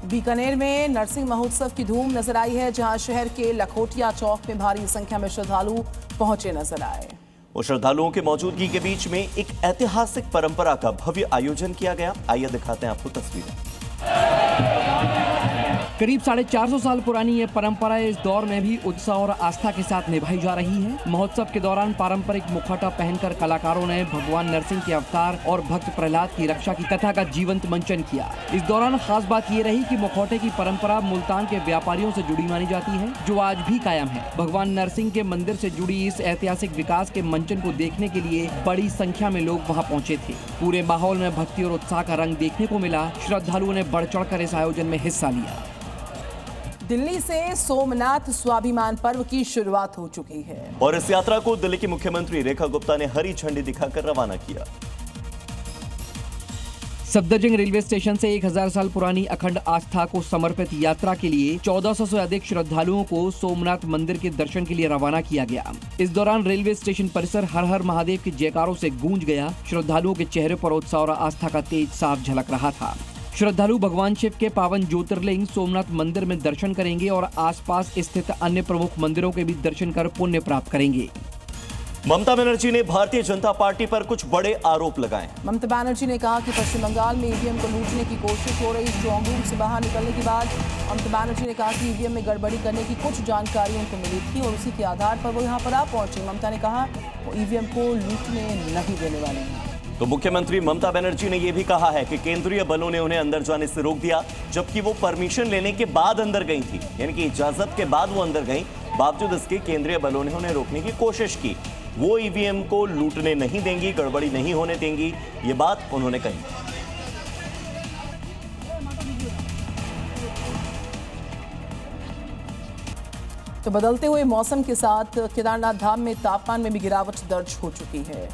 बीकानेर में नरसिंह महोत्सव की धूम नजर आई है, जहां शहर के लखोटिया चौक में भारी संख्या में श्रद्धालु पहुंचे नजर आए। और श्रद्धालुओं की मौजूदगी के बीच में एक ऐतिहासिक परंपरा का भव्य आयोजन किया गया। आइए दिखाते हैं आपको तस्वीरें। करीब 450 साल पुरानी ये परंपरा इस दौर में भी उत्साह और आस्था के साथ निभाई जा रही है। महोत्सव के दौरान पारंपरिक मुखौटा पहनकर कलाकारों ने भगवान नरसिंह के अवतार और भक्त प्रहलाद की रक्षा की कथा का जीवंत मंचन किया। इस दौरान खास बात ये रही कि मुखौटे की परंपरा मुल्तान के व्यापारियों से जुड़ी मानी जाती है, जो आज भी कायम है। भगवान नरसिंह के मंदिर से जुड़ी इस ऐतिहासिक विकास के मंचन को देखने के लिए बड़ी संख्या में लोग वहाँ पहुँचे थे। पूरे माहौल में भक्ति और उत्साह का रंग देखने को मिला। श्रद्धालुओं ने बढ़ चढ़ कर इस आयोजन में हिस्सा लिया। दिल्ली से सोमनाथ स्वाभिमान पर्व की शुरुआत हो चुकी है और इस यात्रा को दिल्ली की मुख्यमंत्री रेखा गुप्ता ने हरी झंडी दिखाकर रवाना किया। सफदरजंग रेलवे स्टेशन से 1000 साल पुरानी अखंड आस्था को समर्पित यात्रा के लिए 1400 से अधिक श्रद्धालुओं को सोमनाथ मंदिर के दर्शन के लिए रवाना किया गया। इस दौरान रेलवे स्टेशन परिसर हर हर महादेव के जयकारों से गूंज गया। श्रद्धालुओं के चेहरे पर उत्साह और आस्था का तेज साफ झलक रहा था। श्रद्धालु भगवान शिव के पावन ज्योतिर्लिंग सोमनाथ मंदिर में दर्शन करेंगे और आसपास स्थित अन्य प्रमुख मंदिरों के भी दर्शन कर पुण्य प्राप्त करेंगे। ममता बनर्जी ने भारतीय जनता पार्टी पर कुछ बड़े आरोप लगाए। ममता बनर्जी ने कहा कि पश्चिम बंगाल में ईवीएम को लूटने की कोशिश हो रही। स्ट्रांग रूम से बाहर निकलने के बाद ममता बनर्जी ने कहा कि ईवीएम में गड़बड़ी करने की कुछ जानकारी उनको मिली थी और उसी के आधार पर वो यहाँ पर आ पहुंची। ममता ने कहा वो ईवीएम को लूटने नहीं देने वाले हैं। तो मुख्यमंत्री ममता बनर्जी ने यह भी कहा है कि केंद्रीय बलों ने उन्हें अंदर जाने से रोक दिया, जबकि वो परमिशन लेने के बाद अंदर गई थी, यानी कि इजाजत के बाद वो अंदर गई। बावजूद इसके केंद्रीय बलों ने उन्हें रोकने की कोशिश की। वो ईवीएम को लूटने नहीं देंगी, गड़बड़ी नहीं होने देंगी, ये बात उन्होंने कही। तो बदलते हुए मौसम के साथ केदारनाथ धाम में तापमान में भी गिरावट दर्ज हो चुकी है।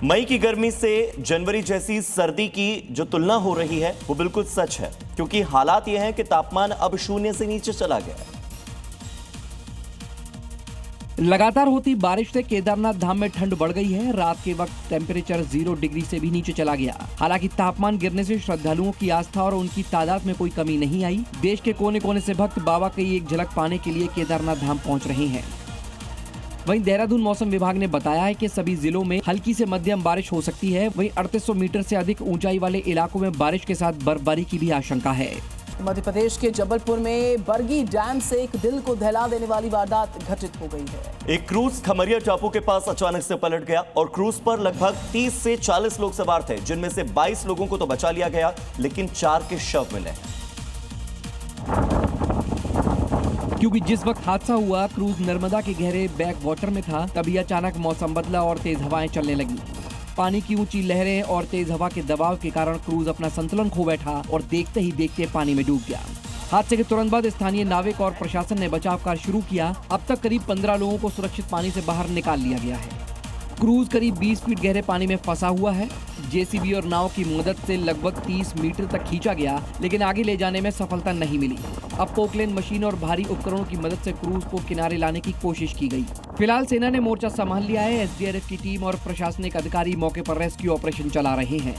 मई की गर्मी से जनवरी जैसी सर्दी की जो तुलना हो रही है वो बिल्कुल सच है, क्योंकि हालात ये हैं कि तापमान अब 0 से नीचे चला गया है। लगातार होती बारिश से केदारनाथ धाम में ठंड बढ़ गई है। रात के वक्त टेम्परेचर 0 डिग्री से भी नीचे चला गया। हालांकि तापमान गिरने से श्रद्धालुओं की आस्था और उनकी तादाद में कोई कमी नहीं आई। देश के कोने कोने से भक्त बाबा की एक झलक पाने के लिए केदारनाथ धाम पहुंच रहे हैं। वहीं देहरादून मौसम विभाग ने बताया है कि सभी जिलों में हल्की से मध्यम बारिश हो सकती है। वहीं 3800 मीटर से अधिक ऊंचाई वाले इलाकों में बारिश के साथ बर्फबारी की भी आशंका है। मध्य प्रदेश के जबलपुर में बरगी डैम से एक दिल को दहला देने वाली वारदात घटित हो गई है। एक क्रूज खमरिया टापू के पास अचानक से पलट गया और क्रूज पर लगभग 30 से 40 लोग सवार थे, जिनमें से 22 लोगों को तो बचा लिया गया, लेकिन 4 के शव मिले। क्योंकि जिस वक्त हादसा हुआ क्रूज नर्मदा के गहरे बैक वाटर में था, तभी अचानक मौसम बदला और तेज हवाएं चलने लगी। पानी की ऊंची लहरें और तेज हवा के दबाव के कारण क्रूज अपना संतुलन खो बैठा और देखते ही देखते पानी में डूब गया। हादसे के तुरंत बाद स्थानीय नाविक और प्रशासन ने बचाव कार्य शुरू किया। अब तक करीब 15 लोगों को सुरक्षित पानी से बाहर निकाल लिया गया है। क्रूज करीब 20 फीट गहरे पानी में फंसा हुआ है। जेसीबी और नाव की मदद से लगभग 30 मीटर तक खींचा गया, लेकिन आगे ले जाने में सफलता नहीं मिली। अब पोकलेन मशीन और भारी उपकरणों की मदद से क्रूज को किनारे लाने की कोशिश की गई। फिलहाल सेना ने मोर्चा संभाल लिया है। एसडीआरएफ की टीम और प्रशासनिक अधिकारी मौके पर रेस्क्यू ऑपरेशन चला रहे हैं।